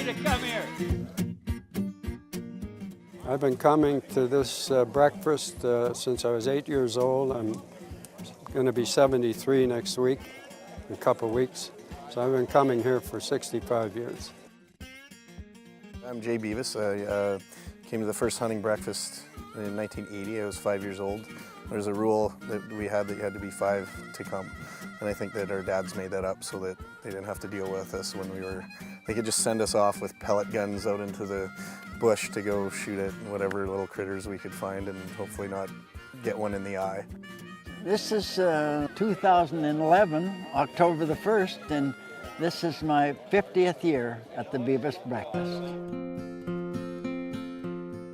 to come here. I've been coming to this breakfast since I was 8 years old. I'm going to be 73 next week, in a couple of weeks. So I've been coming here for 65 years. I'm Jay Beavis. I came to the first hunting breakfast in 1980. I was 5 years old. There's a rule that we had that you had to be 5 to come. And I think that our dads made that up so that they didn't have to deal with us when they could just send us off with pellet guns out into the bush to go shoot at whatever little critters we could find and hopefully not get one in the eye. This is 2011, October the 1st, and this is my 50th year at the Beavis Breakfast.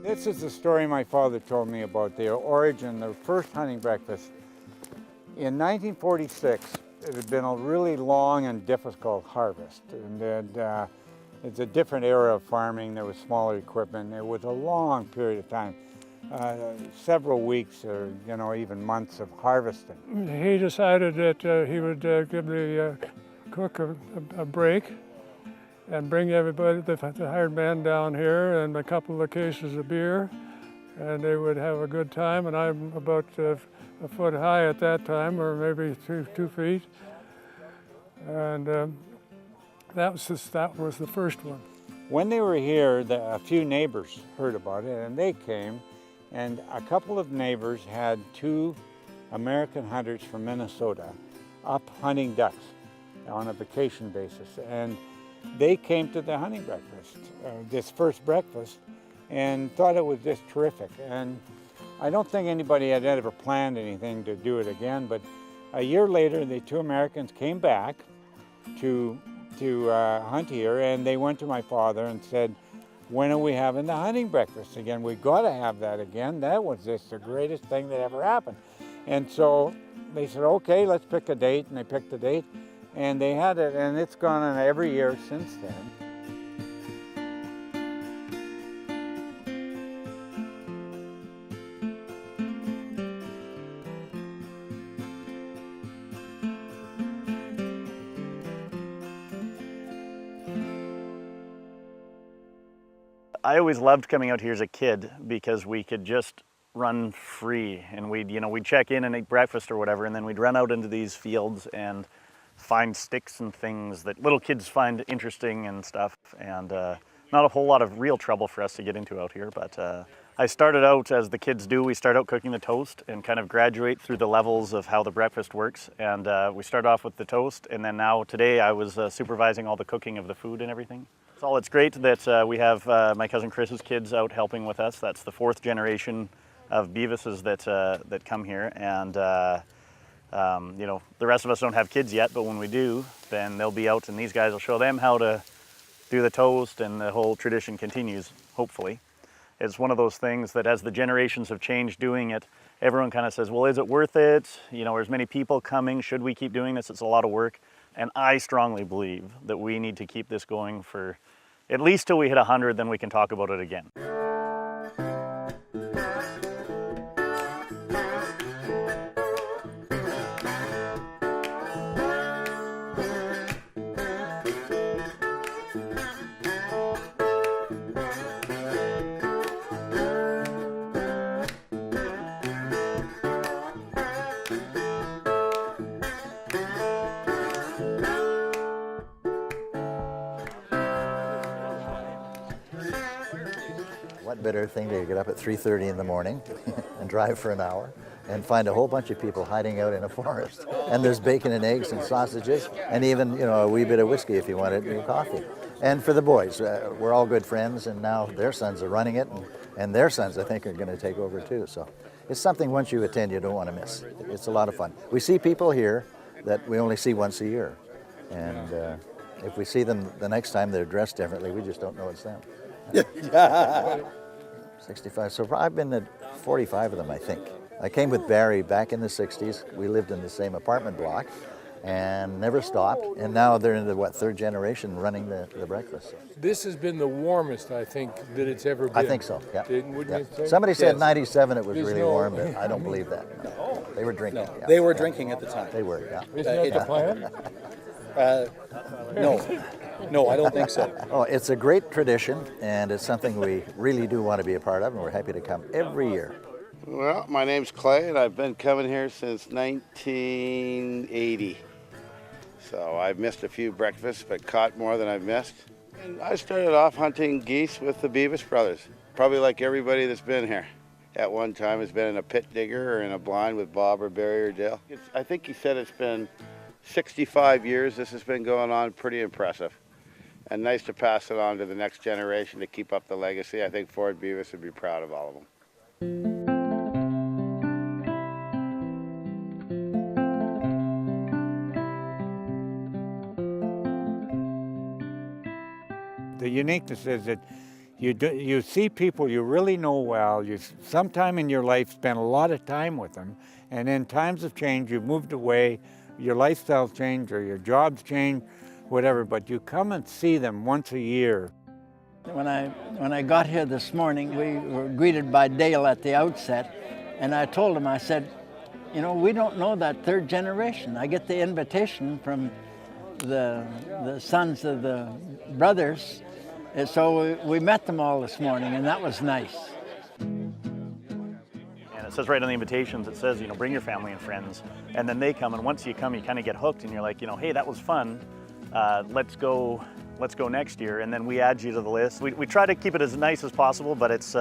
This is the story my father told me about the origin, the first hunting breakfast. In 1946, it had been a really long and difficult harvest. And it's a different era of farming. There was smaller equipment. It was a long period of time, several weeks or even months of harvesting. He decided that he would give the cook a break and bring everybody, the hired man down here and a couple of cases of beer, and they would have a good time. And I'm about a foot high at that time, or maybe 2 feet. And that was the first one. When they were here, a few neighbors heard about it, and they came, and a couple of neighbors had 2 American hunters from Minnesota up hunting ducks on a vacation basis, and they came to the hunting breakfast, this first breakfast, and thought it was just terrific. And I don't think anybody had ever planned anything to do it again, but a year later, the 2 Americans came back to hunt here, and they went to my father and said, when are we having the hunting breakfast again? We got to have that again. That was just the greatest thing that ever happened. And so they said, okay, let's pick a date, and they picked a date, and they had it, and it's gone on every year since then. I always loved coming out here as a kid because we could just run free, and we'd check in and eat breakfast or whatever, and then we'd run out into these fields and find sticks and things that little kids find interesting and stuff, and not a whole lot of real trouble for us to get into out here. But I started out, as the kids do, we start out cooking the toast and kind of graduate through the levels of how the breakfast works. And we start off with the toast, and then now today I was supervising all the cooking of the food and everything. So it's great that we have my cousin Chris's kids out helping with us. That's the 4th generation of Beavises that come here, and the rest of us don't have kids yet, but when we do, then they'll be out and these guys will show them how to do the toast, and the whole tradition continues, hopefully. It's one of those things that as the generations have changed doing it, everyone kind of says, well, is it worth it? There's many people coming. Should we keep doing this? It's a lot of work. And I strongly believe that we need to keep this going for at least till we hit 100, then we can talk about it again. What better thing to get up at 3:30 in the morning and drive for an hour and find a whole bunch of people hiding out in a forest. And there's bacon and eggs and sausages and even, a wee bit of whiskey if you want it, and coffee. And for the boys, we're all good friends, and now their sons are running it, and their sons, I think, are going to take over too. So it's something once you attend you don't want to miss. It's a lot of fun. We see people here that we only see once a year. And if we see them the next time, they're dressed differently. We just don't know it's them. 65. So I've been at 45 of them, I think. I came with Barry back in the 60s. We lived in the same apartment block and never stopped. And now they're in the, 3rd generation running the breakfast. This has been the warmest, I think, that it's ever been. I think so, yeah. Wouldn't you think? Somebody said 97 it was really warm, but I don't believe that. No. They were drinking. No. They were drinking at the time. They were, yeah. Isn't that the plan? No. No, I don't think so. Oh, it's a great tradition, and it's something we really do want to be a part of, and we're happy to come every year. Well, my name's Clay, and I've been coming here since 1980. So I've missed a few breakfasts, but caught more than I've missed. And I started off hunting geese with the Beavis brothers, probably like everybody that's been here. At one time has been in a pit digger or in a blind with Bob or Barry or Dale. I think he said it's been 65 years this has been going on, pretty impressive. And nice to pass it on to the next generation to keep up the legacy. I think Ford Beavis would be proud of all of them. The uniqueness is that you see people you really know well, you sometime in your life spend a lot of time with them, and in times of change you've moved away, your lifestyle changed or your jobs changed, whatever, but you come and see them once a year. When I got here this morning, we were greeted by Dale at the outset, and I told him, I said, you know, we don't know that third generation. I get the invitation from the sons of the brothers, and so we met them all this morning, and that was nice. And it says right on the invitations, it says, you know, bring your family and friends, and then they come, and once you come, you kind of get hooked, and you're like, you know, hey, that was fun, let's go next year, and then we add you to the list. We try to keep it as nice as possible, but it's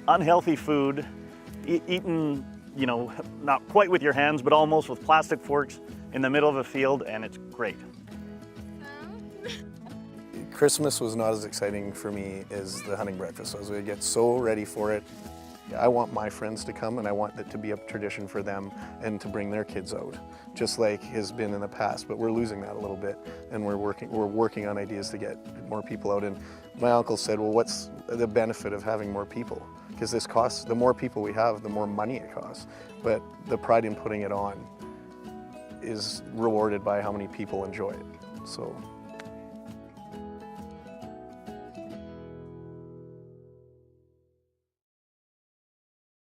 unhealthy food, eaten, you know, not quite with your hands, but almost with plastic forks in the middle of a field, and it's great. Christmas was not as exciting for me as the hunting breakfast. I was going to get so ready for it. I want my friends to come, and I want it to be a tradition for them and to bring their kids out, just like has been in the past. But we're losing that a little bit, and we're working on ideas to get more people out. And my uncle said, well, what's the benefit of having more people? Because this costs, the more people we have, the more money it costs. But the pride in putting it on is rewarded by how many people enjoy it. So